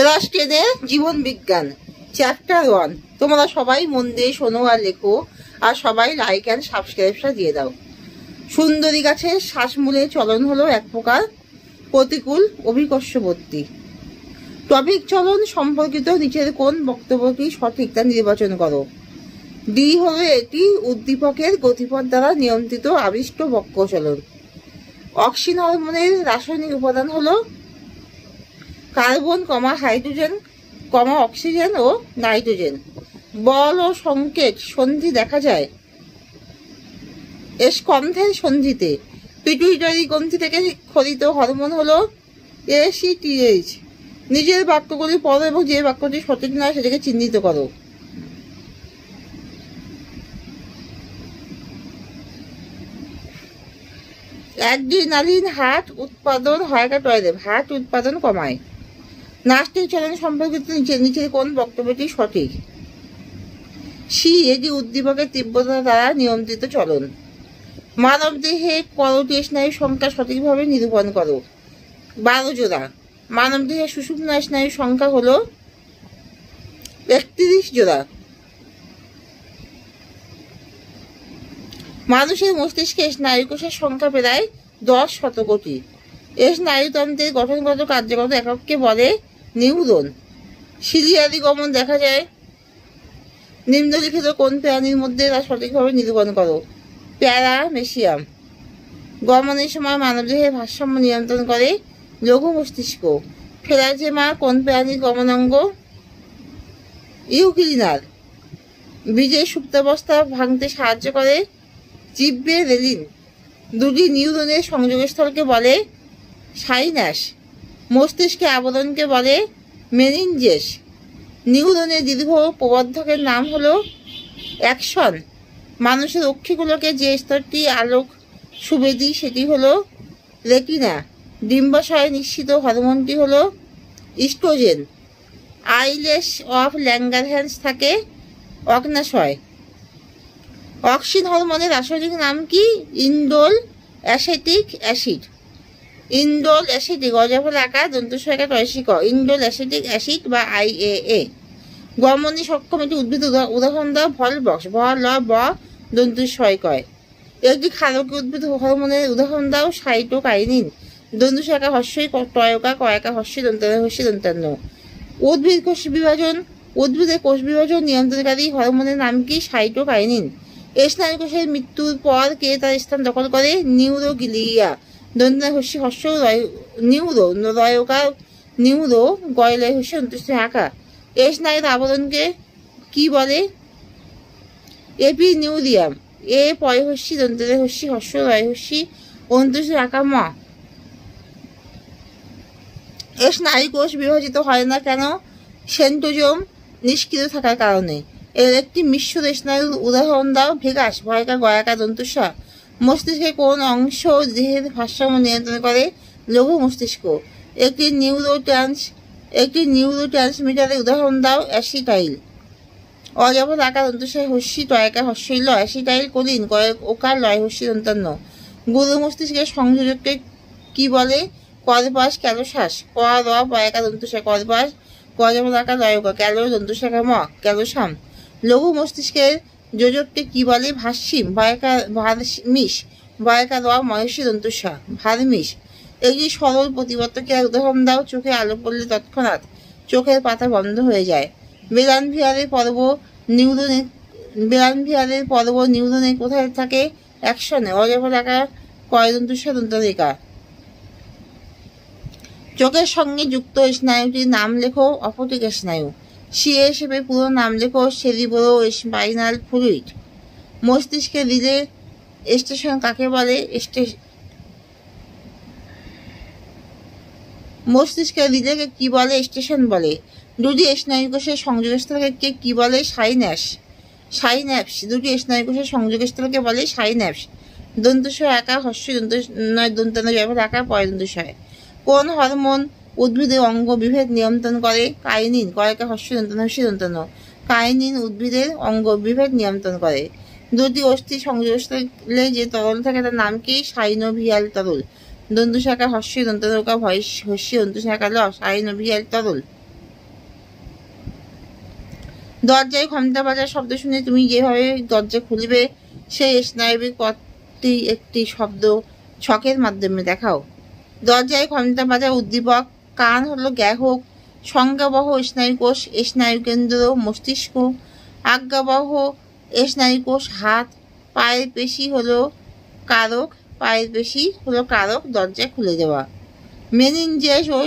Class 10 জীবন বিজ্ঞান chapter 1। তোমরা সবাই মন দিয়ে শোনো আর লেখো, আর সবাই লাইক অ্যান্ড সাবস্ক্রাইবটা দিয়ে দাও। সুন্দরী গাছের শ্বাসমূলে চলন হলো এক প্রকার প্রতিকূল অভিকর্ষবর্তী। টপিক চলন সম্পর্কিত নিচের কোন বক্তব্যটি সঠিক তা নির্বাচন করো। ডি হলো এটি উদ্দীপকের গতিপথ দ্বারা নিয়ন্ত্রিত আবিষ্ট বক্র চলন। অক্সিন হরমোনের রাসায়নিক উপাদান হলো কার্বন, হাইড্রোজেন, অক্সিজেন ও নাইট্রোজেন। বল ও সংকেত সন্ধি দেখা যায় স্কন্ধের সন্ধিতে। পিটুইটারি গ্রন্থি থেকে খরিত হরমোন হলো ACTH। নিজের বাক্যগুলি পড়ো এবং যে বাক্যটি সঠিক নয় সেটাকে চিহ্নিত করো। অ্যাড্রিনালিন হার্ট উৎপাদন হার্ট উৎপাদন কমায়। নাস্তিক চলন সম্পর্কিত নিচের কোন বক্তব্যটি সঠিক। সি, এটি উদ্দীপকের তীব্রতা দ্বারা নিয়ন্ত্রিত চলন। মানব দেহে করোটি স্নায়ুর সংখ্যা সঠিকভাবে নিরূপণ করো। 12 জোড়া। মানব দেহে সুষুম্না স্নায়ুর সংখ্যা হলো 31 জোড়া। মানুষের মস্তিষ্কে স্নায়ুকোষের সংখ্যা প্রায় 10 শতকোটি। এই স্নায়ুতন্ত্রের গঠনগত কার্যগত একককে বলে নিউরন। সিলিয়ারি গমন দেখা যায় নিম্নলিখিত কোন প্রাণীর মধ্যে তা সঠিকভাবে নিরূপণ করো। প্যারামেসিয়াম। গমনের সময় মানবদেহের ভারসাম্য নিয়ন্ত্রণ করে লঘু মস্তিষ্ক। ফেলাজেমা কোন প্রাণীর গমনাঙ্গ। ইউক্লিনার। বীজের সুপ্তাবস্থা ভাঙতে সাহায্য করে জিব্বেরেলিন। দুটি নিউরনের সংযোগস্থলকে বলে সাইনাস। মস্তিষ্কে আবরণকে বলে মেনিনজেস। নিউরনের দীর্ঘ প্রবর্ধকের নাম হলো অ্যাকশন। মানুষের অক্ষিগুলোকে যে স্তরটি আলোক সুবেদী সেটি হলো রেটিনা। ডিম্বাশয়ে নিঃসৃত হরমোনটি হলো ইস্ট্রোজেন। আইলেস অফ ল্যাঙ্গারহ্যান্স থাকে অগ্নাশয়। অক্সিন হরমোনের রাসায়নিক নাম কি। Indole acetic acid. Indole acetic অজাফল আকার দন্তস্বয়কা টয়সিক ইন্ডোল অ্যাসিটিক অ্যাসিড বা IAA। গমনে সক্ষম একটি উদ্ভিদ উদাহরণ দাও। ভলবক্স। ব দন্তস্বয় কয়। একটি ক্ষারকীয় উদ্ভিদ হরমোনের উদাহরণ দাও। সাইটোকাইনিন। দন্তস্বয়কা হস্যই টয়কা কয়কা হস্যই দন্তান্ন। উদ্ভিদ কোষ বিভাজন। উদ্ভিদের কোষ বিভাজন নিয়ন্ত্রণকারী হরমোনের নাম কি। সাইটোকাইনিন। স্নায়ুকোষের মৃত্যুর পর কে তার স্থান দখল করে। নিউরোগ্লিয়া। দন্তাহস্যি হস্য নিউরো রয়কা নিউরো গয়লয় হস্য অন্ত্যেষ্টি আঁকা। এই স্নায়ুর আবরণকে কি বলে। এপিনিউরিয়াম। পয়হস্যি দন্তাহস্যি হস্য রয়হস্যি অন্ত্যেষ্টি আঁকা ম। স্নায়ুকোষ বিভাজিত হয় না কেন। সেন্টোজোম নিষ্ক্রিয় থাকার কারণে। এর একটি মিশ্র স্নায়ুর উদাহরণ দাও। ভেগাস। ভয়কা গয়াকা দন্তস্বা। মস্তিষ্কের কোন অংশ দেহের ভারসাম্য নিয়ন্ত্রণ করে। লঘু মস্তিষ্ক। একটি নিউরোট্রান্সমিটারের উদাহরণ দাও। অ্যাসিটাইল। অজাফল আকার দন্তস্বয় হস্যি টয়কা হস্যই ল অ্যাসিটাইল কোলিন ওকার লয় হস্যি দন্তান্ন। গুরু মস্তিষ্কের সংযোজককে কি বলে। কর্পাস ক্যালোসাস। ক র পয়কা দন্তস্বয় কর্পাস গজাফল আকার লয়কা ক্যালো দন্তস্বয়কা ম ক্যালোসাম। লঘু মস্তিষ্কের যোজককে কি বলে। ভাস্যিম। ভারমিস। বয়কা র ময়সী দন্তস্বা ভারমিস। একটি সরল প্রতিবর্তকের উদাহরণ দাও। চোখে আলো পড়লে তৎক্ষণাৎ চোখের পাতা বন্ধ হয়ে যায়। বেলানভিয়ারের পর্ব নিউরনে কোথায় থাকে। অ্যাকশনে। অজাফল আকার কয় দন্তস্বা দন্তরেখা। চোখের সঙ্গে যুক্ত স্নায়ুটির নাম লেখো। অপটিক স্নায়ু। CSF পুরো নাম লেখো। Cerebro spinal fluid. মস্তিষ্কের রিলে স্টেশন কাকে বলে। মস্তিষ্কের রিলেকে কি বলে। স্টেশন বলে। দুটি স্নায়ুকোষের সংযোগস্থলকে কি বলে। সাইন্যাপস। দুটি স্নায়ুকোষের সংযোগস্থলকে বলে সাইন্যাপস। দন্তস্বয় একা হস্যই দন্তান্ন জয়ফল আকার পয় দন্তস্বয়। কোন হরমোন উদ্ভিদের অঙ্গ বিভেদ নিয়ন্ত্রণ করে। কাইনিন। কয়কা হস্যই দন্তান্ন। কাইনিন উদ্ভিদের অঙ্গ বিভেদ নিয়ন্ত্রণ করে। দুটি অস্থি সংযোগস্থলে যে তরল থাকে তার নাম কি। সাইনোভিয়াল তরল। দন্তস্বয়কা হস্যই দন্তান্ন হস্যই দন্তস্বয়কা ল সাইনোভিয়াল তরল। দরজায় ঘণ্টা বাজার শব্দ শুনে তুমি যেভাবে দরজা খুলবে সেই স্নায়বিক পথটি একটি শব্দ ছকের মাধ্যমে দেখাও। দরজায় ঘণ্টা বাজার উদ্দীপক। কান হলো গ্রাহক, সংজ্ঞাবহ স্নায়ুকোষ, স্নায়ুকেন্দ্র মস্তিষ্ক, আজ্ঞাবহ স্নায়ুকোষ হাত, পায়ের পেশি হলো কারক, দরজা খুলে দেওয়া। মেনিনজেস ও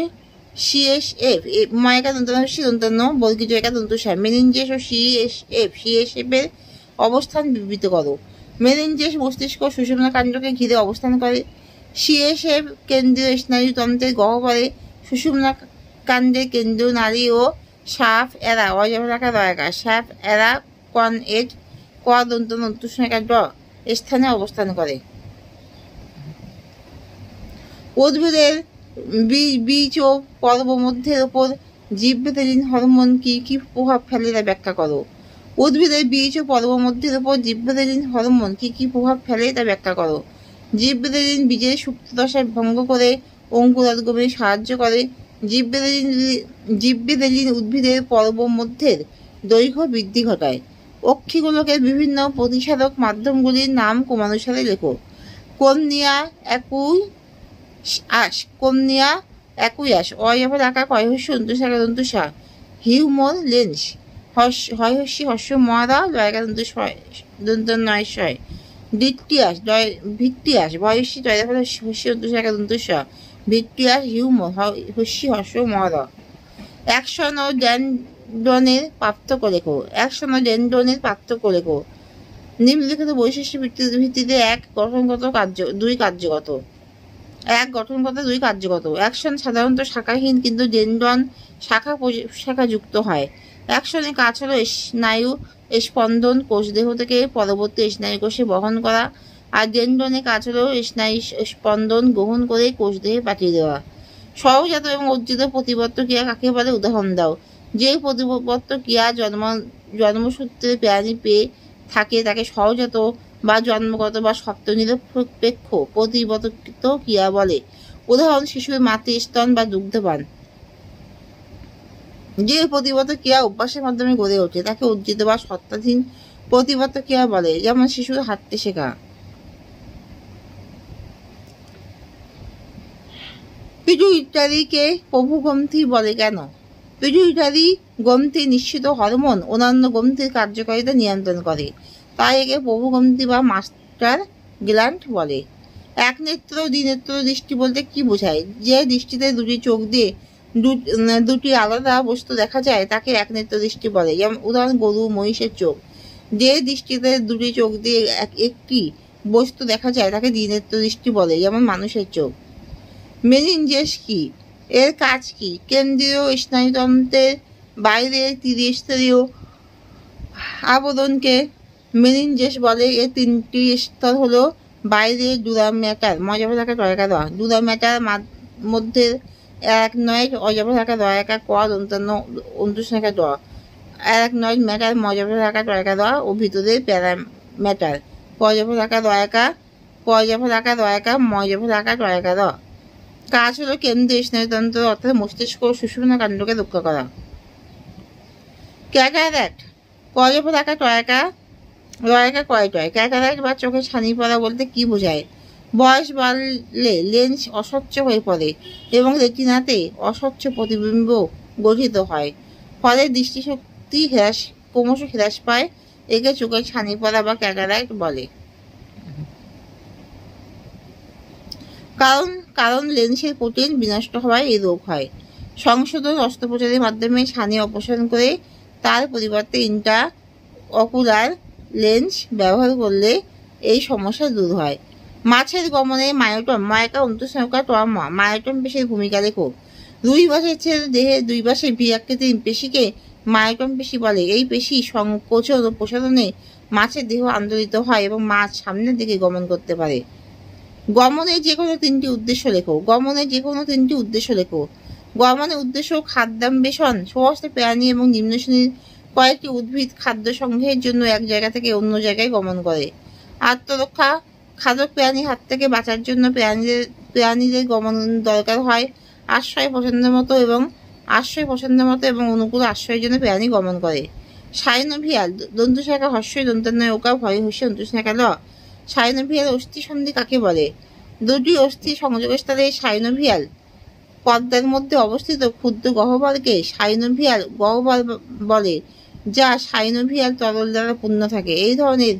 সিএসএফ ময়কা দন্তান্ন বর্গীয় একা দন্তস্বর। মেনিনজেস ও সিএসএফ এর অবস্থান বিবৃত করো। মেনিনজেস মস্তিষ্ক সুষুম্না কাণ্ডকে ঘিরে অবস্থান করে। সিএসএফ কেন্দ্রীয় স্নায়ুতন্ত্রের গহ্বরে, সুষুম্না কাণ্ডের কেন্দ্র নালী ও সাফ এরা অজভরাকার দয়াকার সাফ এরা কন এড ক দন্তন অন্তুষ্ণাকার ড স্থানে অবস্থান করে। উদ্ভিদের বীজ ও পর্বমধ্যের ওপর জিব্রেলিন হরমোন কি প্রভাব ফেলে তা ব্যাখ্যা করো। উদ্ভিদের বীজ ও পর্বমধ্যের ওপর জিব্রেলিন হরমোন কি প্রভাব ফেলে তা ব্যাখ্যা করো। জিব্রেলিন বীজের সুপ্তদশা ভঙ্গ করে অঙ্কুরোদ্গমে সাহায্য করে। জিব্রেলিন উদ্ভিদের পর্বমধ্যের দৈর্ঘ্য বৃদ্ধি ঘটায়। অক্ষিগোলকের বিভিন্ন প্রতিষেধক মাধ্যমগুলির নাম ক্রমানুসারে লেখো। কর্নিয়া অ্যাকুয়াস অয়ভর আকার কয়হস্য অন্তুষাকা দন্তুষা। হিউমর লেন্স হয়হস্যি হস্য মহাদা লয়কা দন্ত নয় শয়। ভিট্রিয়াস ভয়স্যি তয়দাফল হস্যি অন্তুষাকা দন্তুষা। ভিট্রিয়াস হিউমর হস্যি হস্য মহাদা। অ্যাকশন ও ড্যান্ডনের পার্থক্য লেখো। অ্যাকশন ও ড্যান্ডনের পার্থক্য লেখো। নিম্নলিখিত বৈশিষ্ট্য ভিত্তিতে গঠনগত দুই কার্যগত। অ্যাকশন সাধারণত শাখাহীন কিন্তু ডেন্ড্রন শাখাযুক্ত হয়। অ্যাকশনের কাজ হলো স্নায়ু স্পন্দন কোষদেহ থেকে পরবর্তী স্নায়ুকোষে বহন করা, আর ডেন্ড্রনের কাজ হলো স্নায়ু স্পন্দন গ্রহণ করে কোষদেহে পাঠিয়ে দেওয়া। সহজাত এবং অর্জিত প্রতিবর্ত ক্রিয়া কাকে বলে উদাহরণ দাও। যে প্রতিবর্ত ক্রিয়া জন্মসূত্রে প্রাণী পেয়ে থাকে তাকে সহজাত বা জন্মগত বা শর্তনিরপেক্ষ প্রতিবর্তিত ক্রিয়া বলে। উদাহরণ শিশুর মাতৃস্তন বা দুগ্ধপান। যে প্রতিবর্ত ক্রিয়া অভ্যাসের মাধ্যমে গড়ে ওঠে তাকে অর্জিত বা শর্তাধীন প্রতিবর্ত ক্রিয়া বলে, যেমন শিশুর হাঁটতে শেখা। পিটুইটারিকে প্রভুগ্রন্থি বলে কেন? পিটুইটারি গ্রন্থি নিশ্চিত হরমোন অন্যান্য গ্রন্থির কার্যকারিতা নিয়ন্ত্রণ করে, তাই একে প্রভুগ্রন্থি বা মাস্টার গ্ল্যান্ড বলে। একনেত্র দ্বিনেত্র দৃষ্টি বলতে কি বোঝায়? যে দৃষ্টিতে দুটি চোখ দিয়ে দুটি আলাদা বস্তু দেখা যায় তাকে একনেত্র দৃষ্টি বলে, যেমন উদাহরণ গরু মহিষের চোখ। যে দৃষ্টিতে দুটি চোখ দিয়ে একটি বস্তু দেখা যায় তাকে দ্বিনেত্র দৃষ্টি বলে, যেমন মানুষের চোখ। মেনিনজেস কি? এর কাজ কি? কেন্দ্রীয় স্নায়ুতন্ত্রের বাইরে ত্রিস্তরীয় আবরণকে মেনিনজেস বলে। এর তিনটি স্তর হলো বাইরে ডুরাম ম্যাটার মজাভরাকা দয়াকা দেওয়া, ডুরাম ম্যাটার মধ্যে এক নয় অজাভরাকা দয়াকা ক দন্তান্ন অন্তুষাকা দেওয়া, এক নয় ম্যাটার মজাভরাকা দয়াকা দেওয়া ও ভিতরে প্যারা ম্যাটার পজাভরাকা দয়াকা মজাভরাকা দয়াকা দেওয়া। কাজ হলো কেন্দ্রীয় স্নায়ুতন্ত্র অর্থাৎ মস্তিষ্ক ও সুষুম্না কাণ্ডকে রক্ষা করা। ক্যাটারাক্ট পজাভরাকা দয়াকা কয়টয়। ক্যাটারাক্ট বা চোখে ছানি পড়া বলতে কি বোঝায়? বয়স বাড়লে লেন্স অস্বচ্ছ হয়ে পড়ে এবং রেটিনাতে অস্বচ্ছ প্রতিবিম্ব গঠিত হয়, ফলে দৃষ্টিশক্তি ক্রমশ হ্রাস পায়। একে চোখের ছানি পড়া বা ক্যাটারাক্ট বলে। কারণ লেন্সের প্রোটিন বিনষ্ট হওয়ায় এই রোগ হয়। সংশোধন অস্ত্রোপচারের মাধ্যমে ছানি অপসারণ করে তার পরিবর্তে ইন্ট্রা অকুলার লেন্স ব্যবহার করলে এই সমস্যা দূর হয়। মাছের গমনে মায়োটম ময়কা অন্তুষঙ্কা টমা মায়োটম পেশির ভূমিকা লেখো। রুই মাছের দেহের দুই পাশে ভি আকৃতির পেশিকে মায়োটম পেশি বলে। এই পেশি সংকোচন ও প্রসারণে মাছের দেহ আন্দোলিত হয় এবং মাছ সামনের দিকে গমন করতে পারে। গমনের যে কোনো তিনটি উদ্দেশ্য লেখো। গমনের উদ্দেশ্য খাদ্যান্বেষণ, সমস্ত প্রাণী এবং নিম্ন শ্রেণীর কয়েকটি উদ্ভিদ খাদ্য সংগ্রহের জন্য এক জায়গা থেকে অন্য জায়গায় গমন করে। আত্মরক্ষা, খাদক প্রাণীর হাত থেকে বাঁচার জন্য প্রাণীদের গমন দরকার হয়। আশ্রয় পছন্দের মতো এবং অনুকূল আশ্রয়ের জন্য প্রাণী গমন করে। সাইনোভিয়াল দন্তশাখা হস্যই দন্তান্নয় ওকা ভয় হস্য দন্তশাখা ল। সাইনোভিয়াল অস্থি সন্ধি কাকে বলে? দুটি অস্থি সংযোগস্থলে সাইনোভিয়াল পদ্মার মধ্যে অবস্থিত ক্ষুদ্র গহ্বরকে সাইনোভিয়াল গহ্বর বলে, যা সাইনোভিয়াল তরল দ্বারা পূর্ণ থাকে। এই ধরনের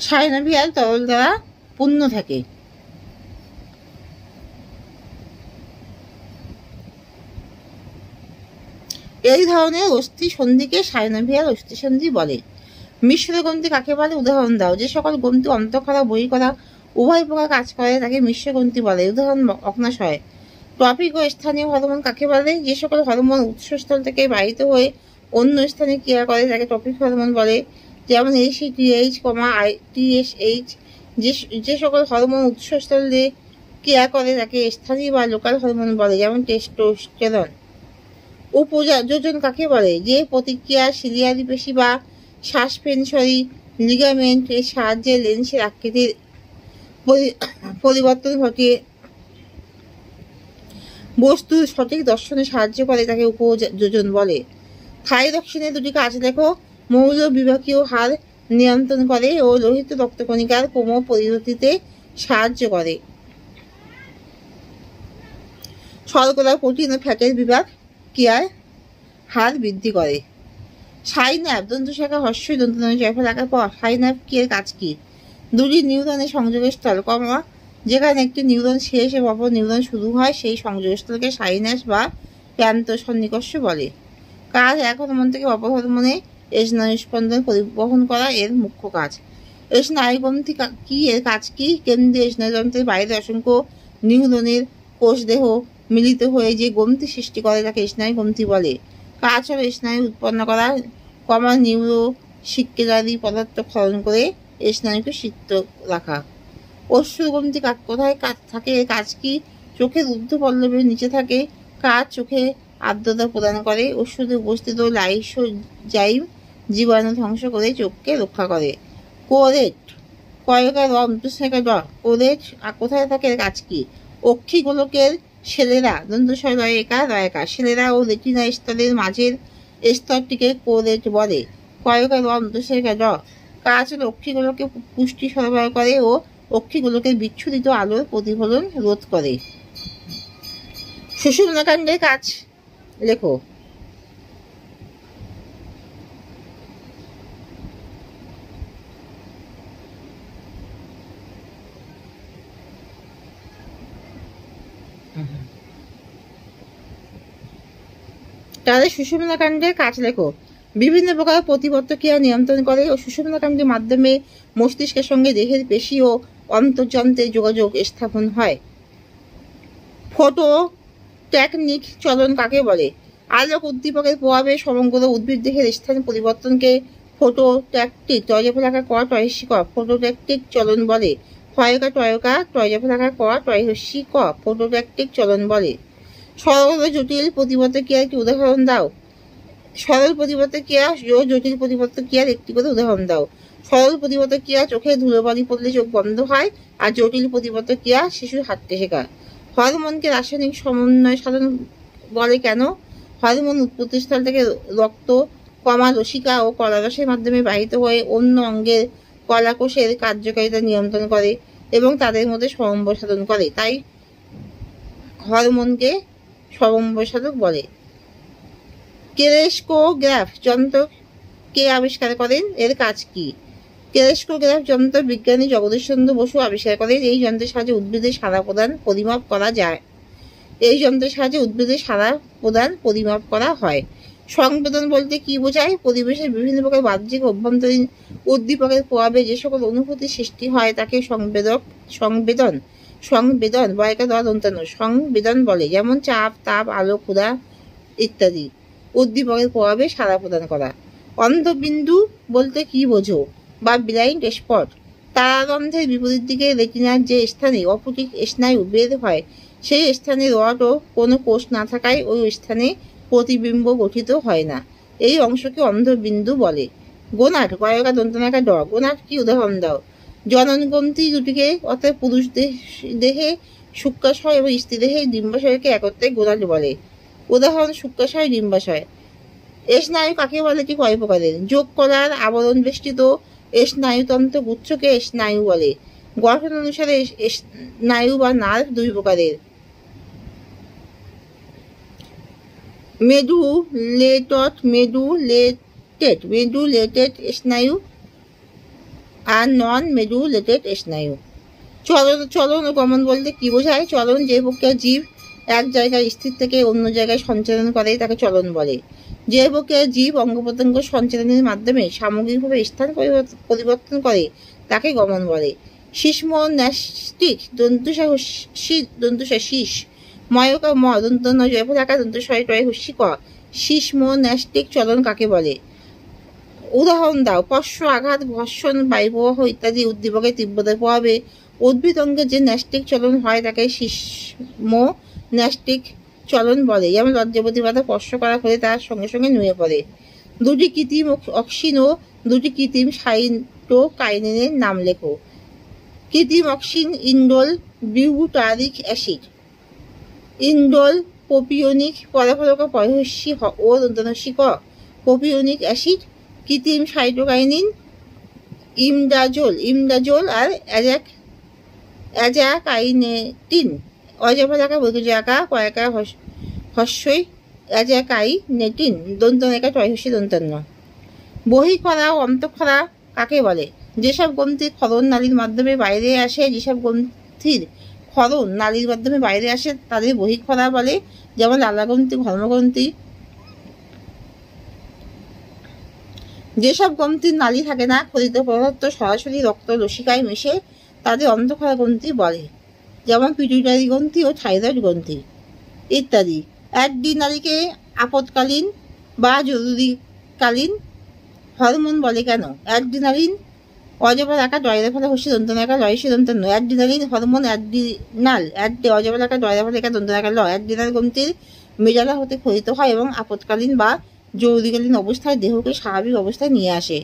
সাইনোভিয়াল তরল দ্বারা পূর্ণ থাকে। এই ধরনের অস্থি সন্ধিকে সাইনোভিয়াল অস্থি সন্ধি বলে। মিশ্র গ্রন্থি কাকে বলে? উদাহরণ দাও। যে সকল গ্রন্থি অন্তঃক্ষরা বহিঃক্ষরা উভয় প্রকার কাজ করে তাকে মিশ্র গ্রন্থি বলে। উদাহরণ অগ্নাশয়। টপিক ও স্থানীয় হরমোন কাকে বলে? যে সকল হরমোন উৎসস্থল থেকে বাহিত হয়ে অন্য স্থানে ক্রিয়া করে তাকে টপিক হরমোন বলে। যেমন ACTH, TSH। যে সকল হরমোন উৎসস্থলে ক্রিয়া করে তাকে স্থানীয় বা লোকাল হরমোন বলে, যেমন টেস্টোস্টেরন। উপযোজন কাকে বলে? যে প্রতিক্রিয়া সিলিয়ারি পেশি বা সাসপেনসরি লিগামেন্ট এর সাহায্যে লেন্সের আকৃতির পরিবর্তন ঘটিয়ে বস্তুর সঠিক দর্শনে সাহায্য করে তাকে উপযোজন বলে। থাইরক্সিনের দুটি কাজ লেখো। মৌল বিভাগীয় হার নিয়ন্ত্রণ করে ও লোহিত রক্তকণিকার ক্রম পরিবর্তিতে সাহায্য করে। শর্করা, প্রোটিন ও ফ্যাটের বিভাগ ক্রিয়ার হার বৃদ্ধি করে। সাইন্যাপ দন্তশাখা হস্যই দন্তন্য জয়ফল আঁকার পর সাইন্যাপ কি এর কাজ কি? দুটি নিউরনের সংযোগস্থল, যেখানে একটি নিউরন শেষ এবং অপর নিউরন শুরু হয় সেই সংযোগস্থলকে সাইন্যাপস বা প্রান্ত সন্নিকর্ষ বলে। কাজ এক হরমোন থেকে অপর হরমোনে স্নায়ু স্পন্দন পরিবহন করা এর মুখ্য কাজ। স্নায়ুগ্রন্থি কি এর কাজ কি? কেন্দ্রীয় স্নায়ুযন্ত্রের বাইরে অসংখ্য নিউরনের কোষদেহ মিলিত হয়ে যে গ্রন্থি সৃষ্টি করে তাকে স্নায়ুগ্রন্থি বলে। কাজ হলো স্নায়ু উৎপন্ন করা, নিউরো শিক্ষারি পদার্থ ক্ষরণ করে স্নায়ুকে সিক্ত রাখা। অশ্রুগ্রন্থি কোথায় থাকে? এর কাজ কি? চোখের ঊর্ধ্বপল্লবের নিচে থাকে। কাজ চোখে আর্দ্রতা প্রদান করে। অশ্রুতে উপস্থিত লাইসোজাইম জীবাণু ধ্বংস করে চোখকে রক্ষা করে। কোরেট কয়কার কোরেট কোথায় থাকে? এর কাজ কি? অক্ষি গোলকের সেলেরা দন্তস্বর রয়কা সেলেরা ও রেটিনা স্তরের মাঝের স্তরটিকে কোরেট বলে। কয়কার কাজ হলো অক্ষিগুলোকে পুষ্টি সরবরাহ করে ও অক্ষিগুলোকে বিচ্ছুরিত আলোর প্রতিফলন রোধ করে। সুষুম্নাকাণ্ডের কাজ লেখো। তাদের সুষুম্নাকাণ্ডের কাজ লেখো। বিভিন্ন প্রকার প্রতিবর্ত ক্রিয়া নিয়ন্ত্রণ করে ও সুষুম্নাকাণ্ডের মাধ্যমে মস্তিষ্কের সঙ্গে দেহের পেশি ও অন্তর্যন্ত্রের যোগাযোগ স্থাপন হয়। ফটো টেকনিক চলন কাকে বলে? আলোক উদ্দীপকের প্রভাবে সমগ্র উদ্ভিদ দেহের স্থান পরিবর্তনকে ফটোট্যাকটিক ফটোট্যাকটিক চলন বলে। ফটোট্যাকটিক চলন বলে। সরল ও জটিল প্রতিবর্ত ক্রিয়ার একটি উদাহরণ দাও। সরল প্রতিবর্ত ক্রিয়া ও জটিল প্রতিবর্ত ক্রিয়ার একটি করে উদাহরণ দাও। সরল প্রতিবর্ত ক্রিয়া চোখে ধুলোবালি পড়লে চোখ বন্ধ হয়, আর জটিল প্রতিবর্ত ক্রিয়া শিশুর হাঁটতে শেখা। হরমোনকে রাসায়নিক সমন্বয় সাধন বলে কেন? হরমোন উৎপত্তিস্থল থেকে রক্ত লসিকা ও কলারসের মাধ্যমে বাহিত হয়ে অন্য অঙ্গের কলাকোষের কার্যকারিতা নিয়ন্ত্রণ করে এবং তাদের মধ্যে সমন্বয় সাধন করে, তাই হরমোনকে সমন্বয় সাধক বলে। কেরেস্কোগ্রাফ যন্ত্র কে আবিষ্কার করেন? এর কাজ কি? কেরেস্কোগ্রাফ যন্ত্র বিজ্ঞানী জগদীশ চন্দ্র বসু আবিষ্কার করেন। এই যন্ত্রের সাহায্যে উদ্ভিদের সাড়া প্রদান পরিমাপ করা যায়। পরিমাপ করা হয়। সংবেদন বলতে কি বোঝায়? পরিবেশের বিভিন্ন প্রকার বাহ্যিক অভ্যন্তরীণ উদ্দীপকের প্রভাবে যে সকল অনুভূতির সৃষ্টি হয় তাকে সংবেদন বলে। যেমন চাপ, তাপ, আলো, ক্ষুধা ইত্যাদি উদ্দীপকের প্রভাবে সাড়া প্রদান করা। অন্ধবিন্দু বলতে কি বোঝো? বা ব্লাইন্ড স্পট। তারারন্ধ্রের বিপরীত দিকে রেটিনার যে স্থানে অপটিক স্নায়ু বের হয় সেই স্থানে রড ও কোনো কোষ না থাকায় ওই স্থানে প্রতিবিম্ব গঠিত হয় না। এই অংশকে অন্ধবিন্দু বলে। গোনাড গয়কা দন্তনাকা ড। গোনাড কি উদাহরণ দাও? জননগ্রন্থি দুটিকে অর্থাৎ পুরুষ দেহে শুক্রাশয় এবং স্ত্রী দেহে ডিম্বাশয়কে একত্রে গোনাড বলে। উদাহরণ শুক্রাশয়, ডিম্বাশয়। স্নায়ু কাকে বলে? কি কয় প্রকারের? যোগ করার আবরণ বেষ্টিত স্নায়ুতন্ত্র গুচ্ছকে স্নায়ু বলে। গঠন অনুসারে স্নায়ু বা নার্ভ দুই প্রকারের। মেডুলেটেড স্নায়ু আর নন মেডুলেটেড স্নায়ু। চলন ও গমন বলতে কি বোঝায়? চলন যে প্রক্রিয়া জীব এক জায়গায় স্থির থেকে অন্য জায়গায় সঞ্চালন করে তাকে চলন বলে। যে প্রক্রিয়া জীব অঙ্গ প্রত্যঙ্গ সঞ্চালনের মাধ্যমে সামগ্রিকভাবে স্থান পরিবর্তন করে তাকে গমন বলে। শিশ্মন্যাস্টিক দন্তুসা শীষ ময়কা ম দন্ত জয়ফলাকা দন্তুশয় টয় হুস্যি ক। শিশ্মন্যাস্টিক চলন কাকে বলে? উদাহরণ দাও। পশ্চ, আঘাত, ঘর্ষণ, বায়ুপ্রবাহ ইত্যাদি উদ্দীপকের তীব্রতার প্রভাবে উদ্ভিদ অঙ্গের যে ন্যাস্টিক চলন হয় তাকে শিশ্মন্যাস্টিক চলন বলে। যেমন লজ্জাবতী পাতা স্পর্শ করা হলে তার সঙ্গে সঙ্গে নুয়ে পড়ে। দুটি কৃত্রিম অক্সিন ও দুটি কৃত্রিম সাইটোকাইনিনের নাম লেখো। কৃত্রিম auxin indole butyric acid, indole propionic পদাফলক পয়হস্যি ও দন্তনস্যি ক প্রোপিওনিক অ্যাসিড। কৃত্রিম সাইটোকাইনিন ইমডাজোল আর অ্যাজাকাইনেটিন। অজফলাকা বৈকজাকা কয়াকা হস্যই অ্যাজাকাইনেটিন দন্তনেকা টয়হস্যি দন্তান্ন। বহিঃক্ষরা ও অন্তঃক্ষরা কাকে বলে? যেসব গ্রন্থির ক্ষরণ নালীর মাধ্যমে বাইরে আসে তাদের বহিঃক্ষরা বলে। যেমন লালাগ্রন্থি, ঘর্মগ্রন্থি। যেসব গ্রন্থির নালী থাকে না, ক্ষরিত পদার্থ সরাসরি রক্ত লসিকায় মেশে তাদের অন্তঃক্ষরা গ্রন্থি বলে। যেমন পিটুইটারি গ্রন্থি ও থাইরয়েড গ্রন্থি ইত্যাদি। অ্যাড্রিনালকে আপৎকালীন বা জরুরিকালীন হরমোন বলে কেন? অ্যাড্রিনালিন অজফলাকা ডয়রাফলা হস্যি দন্তনাকা লয়সি দন্তান্ন। অ্যাড্রিনালিন হরমোন অজফলাকা ডয়রাফলাকা দন্তনাকা ল। অ্যাড্রিনাল গ্রন্থির মেডালা হতে ক্ষরিত হয় এবং আপৎকালীন বা জরুরিকালীন অবস্থায় দেহকে স্বাভাবিক অবস্থায় নিয়ে আসে।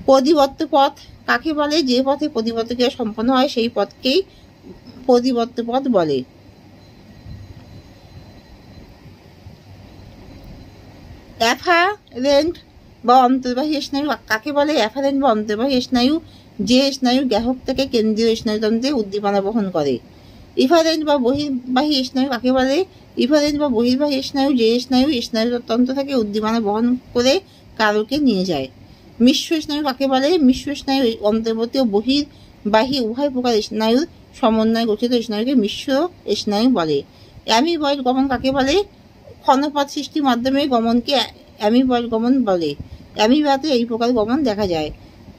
প্রতিবর্ত পথ কাকে বলে? যে পথে প্রতিবর্ত ক্রিয়া সম্পন্ন হয় সেই পথকেই প্রতিবর্ত পথ বলে। অ্যাফারেন্ট বা অন্তর্বাহী স্নায়ু কাকে বলে? অ্যাফারেন্ট বা অন্তর্বাহী স্নায়ু যে স্নায়ু গ্রাহক থেকে কেন্দ্রীয় স্নায়ুতন্ত্রে উদ্দীপনা বহন করে। ইফারেন্ট বা বহির্বাহী স্নায়ু কাকে বলে? ইফারেন্ট বা বহির্বাহী স্নায়ু যে স্নায়ুতন্ত্র থেকে উদ্দীপনা বহন করে কারকে নিয়ে যায়। মিশ্র স্নায়ু কাকে বলে? মিশ্র স্নায়ু অন্তর্বর্তী ও বহির্বাহী উভয় প্রকার স্নায়ুর সমন্বয়ে গঠিত স্নায়ুকে মিশ্র স্নায়ু বলে। অ্যামিবয়েড গমন কাকে বলে? ক্ষণপথ সৃষ্টির মাধ্যমে গমনকে অ্যামিবয়েড গমন বলে। অ্যামিবাতে এই প্রকার গমন দেখা যায়।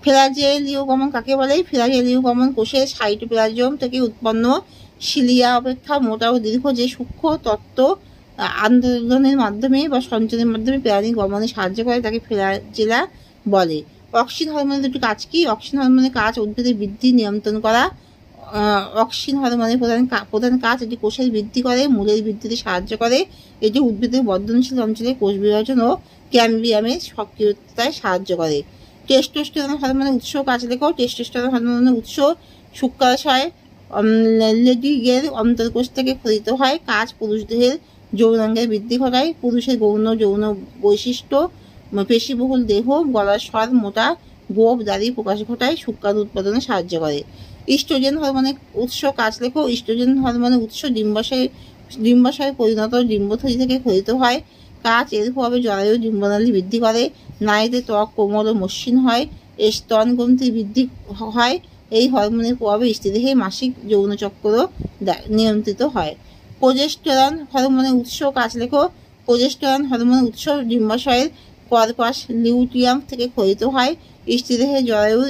ফ্ল্যাজেলীয় গমন কাকে বলে? ফ্ল্যাজেলীয় গমন কোষের সাইটোপ্লাজম থেকে উৎপন্ন সিলিয়া অপেক্ষা মোটা ও দীর্ঘ যে সূক্ষ্ম তত্ত্ব আন্দোলনের মাধ্যমে বা সঞ্চারের মাধ্যমে প্রাণী গমনে সাহায্য করে তাকে ফ্ল্যাজেলা বলে। অক্সিন হরমোনের দুটি কাজ কি? অক্সিন হরমোনের কাজ উদ্ভিদের বৃদ্ধি নিয়ন্ত্রণ করা। অক্সিন হরমোনের প্রধান কাজ এটি কোষের বৃদ্ধি করে, মূলের বৃদ্ধিতে সাহায্য করে। এটি উদ্ভিদের বর্ধনশীল অঞ্চলে কোষ বিভাজন ও ক্যাম্বিয়ামের সক্রিয়তায় সাহায্য করে। টেস্টোস্টেরন হরমোনের উৎস কাজ লেখো। টেস্টোস্টেরন হরমোনের উৎস শুক্রাশয় লেডিগের অন্তর্কোষ থেকে ক্ষরিত হয়। কাজ পুরুষ দেহের যৌনাঙ্গের বৃদ্ধি ঘটায়। পুরুষের গৌণ যৌন বৈশিষ্ট্য পেশিবহুল দেহ, গলার স্বর, মোটা গোপ, দাড়ি প্রকাশ ঘটায়। শুক্রাণু উৎপাদনে সাহায্য করে। ইস্ট্রোজেন হরমোনের উৎস কাজ লেখো। ইস্ট্রোজেন হরমোনের উৎস ডিম্বাশয়ে পরিণত ডিম্বথলি থেকে ক্ষরিত হয়। কাজ এর প্রভাবে জরায়ু ডিম্বনালী বৃদ্ধি করে। নারীতে ত্বক কোমল ও মসৃণ হয়। স্তন গ্রন্থির বৃদ্ধি হয়। এই হরমোনের প্রভাবে স্ত্রীদেহে মাসিক যৌনচক্র নিয়ন্ত্রিত হয়। প্রোজেস্টেরন হরমোনের উৎস কাজ লেখো। প্রোজেস্টেরন হরমোনের উৎস ডিম্বাশয়ের কর্পাস লিউটিয়াম থেকে ক্ষরিত হয়। স্ত্রীদেহে জরায়ুর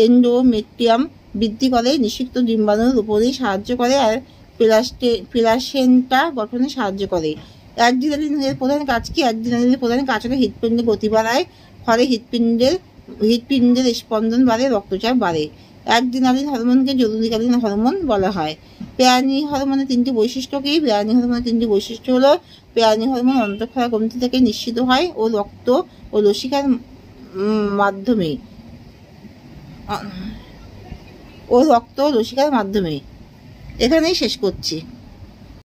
এন্ডোমেট্রিয়াম বৃদ্ধি করে, নিষিক্ত ডিম্বাণুর উপরে সাহায্য করে আর প্লাসেন্টা গঠনে সাহায্য করে। অ্যাড্রিনালিনের প্রধান কাজ কি? অ্যাড্রিনালিনের প্রধান কাজ হলো হৃৎপিণ্ডের গতি বাড়ায়, ফলে হৃৎপিণ্ডের স্পন্দন বাড়ে, রক্তচাপ বাড়ে। একদিনালীন হরমোনকে জরুরিকালীন হরমোন বলা হয়। পেয়ানি হরমোনের তিনটি বৈশিষ্ট্য কি? পেয়ানি হরমোনের তিনটি বৈশিষ্ট্য হলো পেয়ানি হরমোন অন্তঃক্ষরা গ্রন্থি থেকে নিঃসৃত হয় ও রক্ত ও লসিকার মাধ্যমে এখানেই শেষ করছি।